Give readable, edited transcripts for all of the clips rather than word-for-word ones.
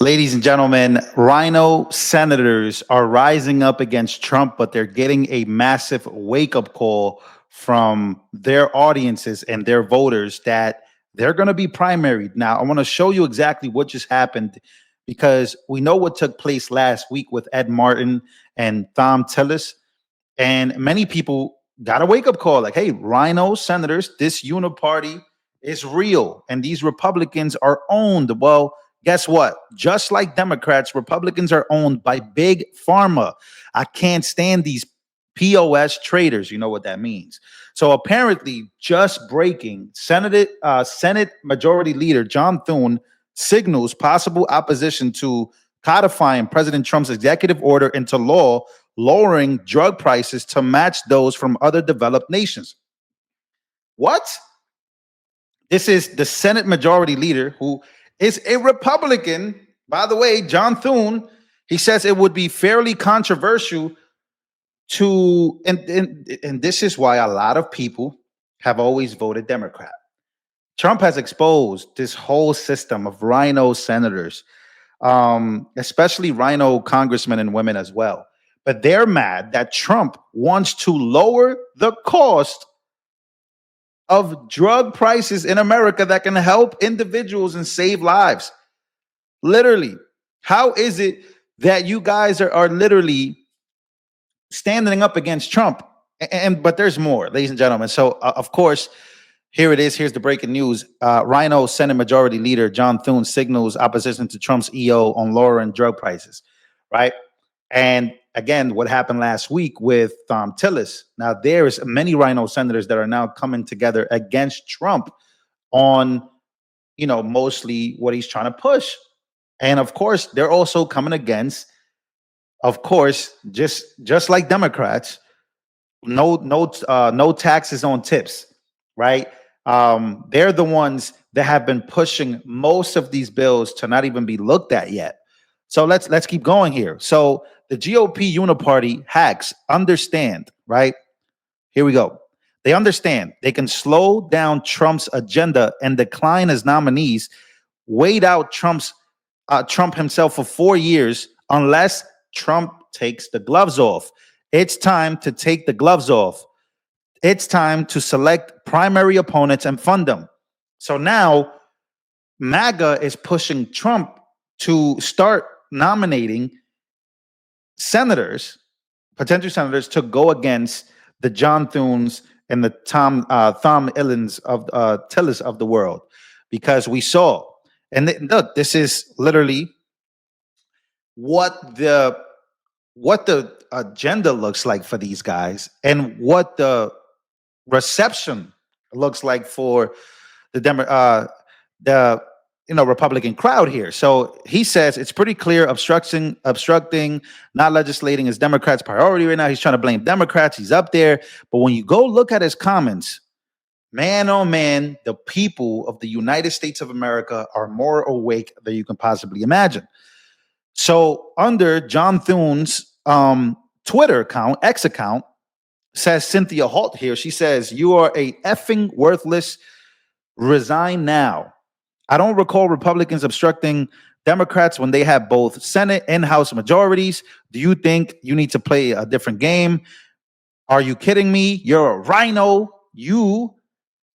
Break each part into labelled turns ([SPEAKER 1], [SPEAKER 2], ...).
[SPEAKER 1] Ladies and gentlemen, Rhino senators are rising up against Trump, but they're getting a massive wake up call from their audiences and their voters that they're going to be primaried. Now, I want to show you exactly what just happened because we know what took place last week with Ed Martin and Thom Tillis. And many people got a wake up call like, hey, Rhino senators, this uniparty is real. And these Republicans are owned. Well, guess what? Just like Democrats, Republicans are owned by big pharma. I can't stand these POS traders. You know what that means. So apparently, just breaking, Senate Majority Leader John Thune signals possible opposition to codifying President Trump's executive order into law, lowering drug prices to match those from other developed nations. What? This is the Senate Majority Leader who is a Republican. By the way, John Thune, he says it would be fairly controversial to, and this is why a lot of people have always voted Democrat. Trump has exposed this whole system of Rhino senators, especially Rhino congressmen and women as well. But they're mad that Trump wants to lower the cost of drug prices in America that can help individuals and save lives. Literally, how is it that you guys are literally standing up against Trump? But there's more, ladies and gentlemen. So of course, here it is. Here's the breaking news. Rhino Senate Majority Leader John Thune signals opposition to Trump's EO on lowering drug prices, right? And again, what happened last week with Tillis. Now, there's many Rhino senators that are now coming together against Trump on, mostly what he's trying to push. And of course, they're also coming against, of course, just like Democrats, no taxes on tips, right? They're the ones that have been pushing most of these bills to not even be looked at yet. So let's keep going here. So the GOP uniparty hacks understand, right? Here we go. They understand they can slow down Trump's agenda and decline his nominees, wait out Trump himself for 4 years unless Trump takes the gloves off. It's time to take the gloves off. It's time to select primary opponents and fund them. So now MAGA is pushing Trump to start nominating potential senators, to go against the John Thunes and the Thom Tillis of the world, because we saw, and look, this is literally what the agenda looks like for these guys, and what the reception looks like for the Republican crowd here. So he says it's pretty clear obstructing, not legislating is Democrats' priority right now. He's trying to blame Democrats. He's up there. But when you go look at his comments, man, oh man, the people of the United States of America are more awake than you can possibly imagine. So under John Thune's Twitter account, X account, says Cynthia Holt here. She says, "You are a effing worthless. Resign now. I don't recall Republicans obstructing Democrats when they have both Senate and House majorities. Do you think you need to play a different game? Are you kidding me? You're a Rhino. You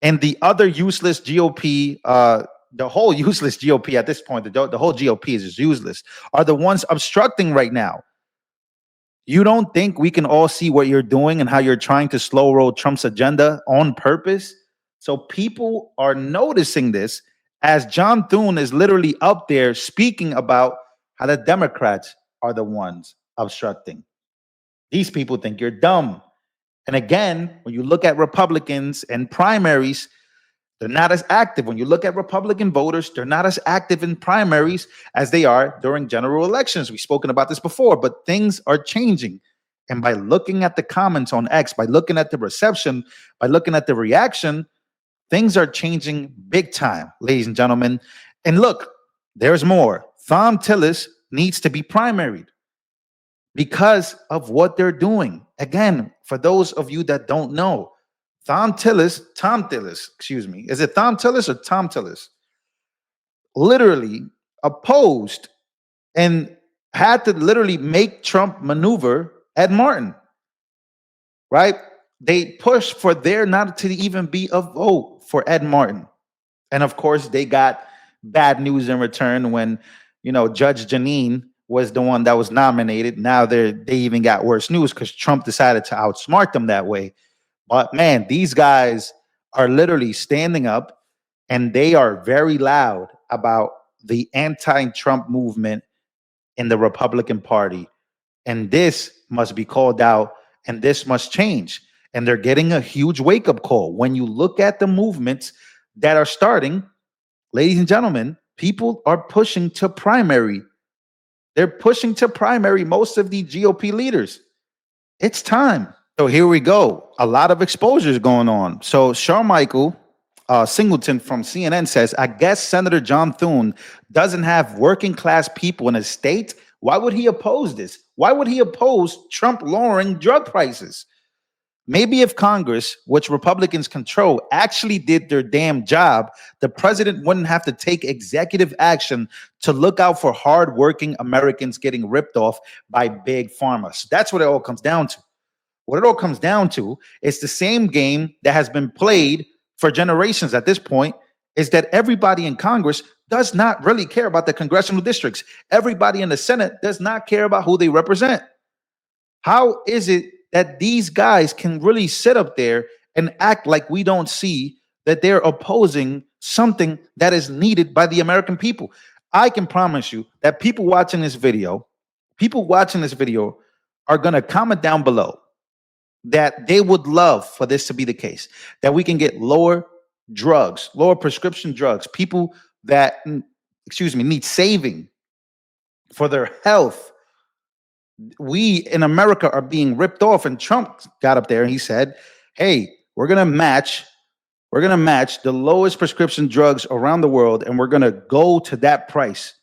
[SPEAKER 1] and the other useless GOP, the whole useless GOP at this point, the whole GOP is just useless, are the ones obstructing right now. You don't think we can all see what you're doing and how you're trying to slow roll Trump's agenda on purpose?" So people are noticing this, as John Thune is literally up there speaking about how the Democrats are the ones obstructing. These people think you're dumb. And again, when you look at Republicans and primaries, they're not as active. When you look at Republican voters, they're not as active in primaries as they are during general elections. We've spoken about this before, but things are changing. And by looking at the comments on X, by looking at the reception, by looking at the reaction, things are changing big time, ladies and gentlemen. And look, there's more. Thom Tillis needs to be primaried because of what they're doing. Again, for those of you that don't know, Thom Tillis, excuse me. Is it Thom Tillis or Tom Tillis? Literally opposed and had to literally make Trump maneuver Ed Martin, right? They pushed for there not to even be a vote for Ed Martin. And of course, they got bad news in return when, Judge Janine was the one that was nominated. Now they even got worse news because Trump decided to outsmart them that way. But man, these guys are literally standing up and they are very loud about the anti-Trump movement in the Republican Party. And this must be called out and this must change. And they're getting a huge wake-up call. When you look at the movements that are starting, ladies and gentlemen, people are pushing to primary. They're pushing to primary most of the GOP leaders. It's time. So here we go. A lot of exposures going on. So Sharmichael Singleton from CNN says, I guess Senator John Thune doesn't have working class people in his state. Why would he oppose this? Why would he oppose Trump lowering drug prices? Maybe if Congress, which Republicans control, actually did their damn job, the president wouldn't have to take executive action to look out for hardworking Americans getting ripped off by big pharma. So that's what it all comes down to. What it all comes down to is the same game that has been played for generations at this point, is that everybody in Congress does not really care about the congressional districts. Everybody in the Senate does not care about who they represent. How is it that these guys can really sit up there and act like we don't see that they're opposing something that is needed by the American people? I can promise you that people watching this video are going to comment down below that they would love for this to be the case, that we can get lower prescription drugs, people that, need saving for their health. We in America are being ripped off, and Trump got up there and he said, hey, we're going to match the lowest prescription drugs around the world, and we're going to go to that price,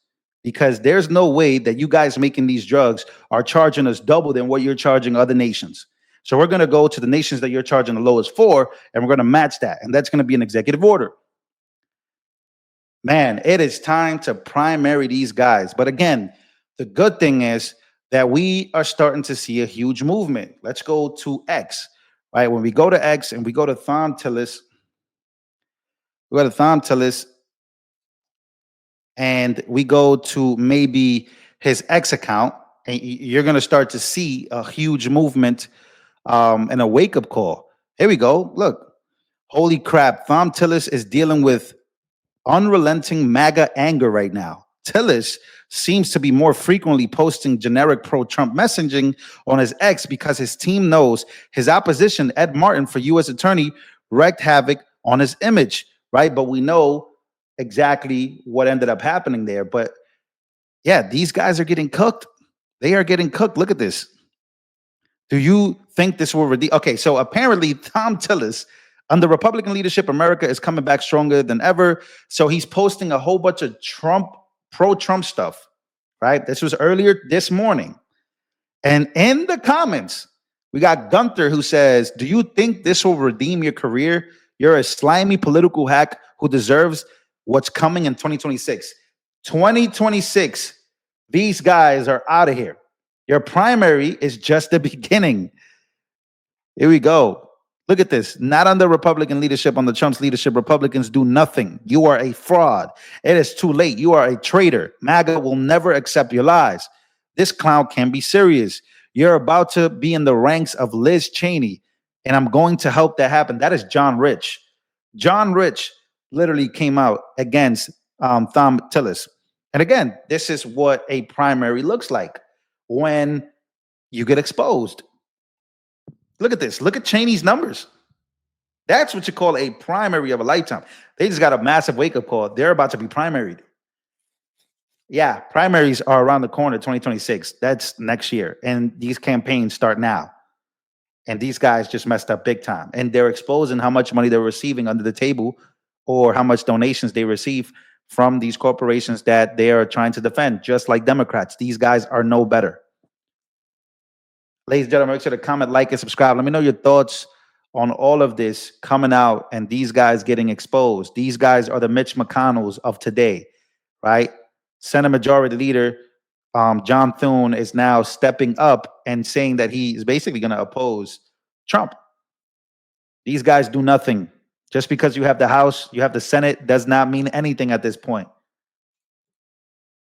[SPEAKER 1] because there's no way that you guys making these drugs are charging us double than what you're charging other nations. So we're going to go to the nations that you're charging the lowest for, and we're going to match that. And that's going to be an executive order. Man, it is time to primary these guys. But again, the good thing is that we are starting to see a huge movement. Let's go to X, right? When we go to X and we go to Tillis, and we go to maybe his X account, and you're going to start to see a huge movement and a wake-up call. Here we go. Look. Holy crap. Tillis is dealing with unrelenting MAGA anger right now. Tillis seems to be more frequently posting generic pro-Trump messaging on his X because his team knows his opposition, Ed Martin, for U.S. attorney, wreaked havoc on his image, right? But we know exactly what ended up happening there. But yeah, these guys are getting cooked. They are getting cooked. Look at this. Do you think this will redeem? Okay, so apparently Tillis, under Republican leadership, America is coming back stronger than ever. So he's posting a whole bunch of pro-Trump stuff, right? This was earlier this morning. And in the comments, we got Gunther who says, do you think this will redeem your career? You're a slimy political hack who deserves what's coming in 2026. 2026, these guys are out of here. Your primary is just the beginning. Here we go. Look at this. Not under Republican leadership, under Trump's leadership, Republicans do nothing. You are a fraud. It is too late. You are a traitor. MAGA will never accept your lies. This clown can be serious. You're about to be in the ranks of Liz Cheney, and I'm going to help that happen. That is John Rich. John Rich literally came out against Tillis. And again, this is what a primary looks like when you get exposed. Look at this. Look at Cheney's numbers. That's what you call a primary of a lifetime. They just got a massive wake-up call. They're about to be primaried. Yeah, primaries are around the corner, 2026. That's next year. And these campaigns start now. And these guys just messed up big time. And they're exposing how much money they're receiving under the table or how much donations they receive from these corporations that they are trying to defend, just like Democrats. These guys are no better. Ladies and gentlemen, make sure to comment, like, and subscribe. Let me know your thoughts on all of this coming out and these guys getting exposed. These guys are the Mitch McConnells of today, right? Senate Majority Leader John Thune is now stepping up and saying that he is basically going to oppose Trump. These guys do nothing. Just because you have the House, you have the Senate, does not mean anything at this point.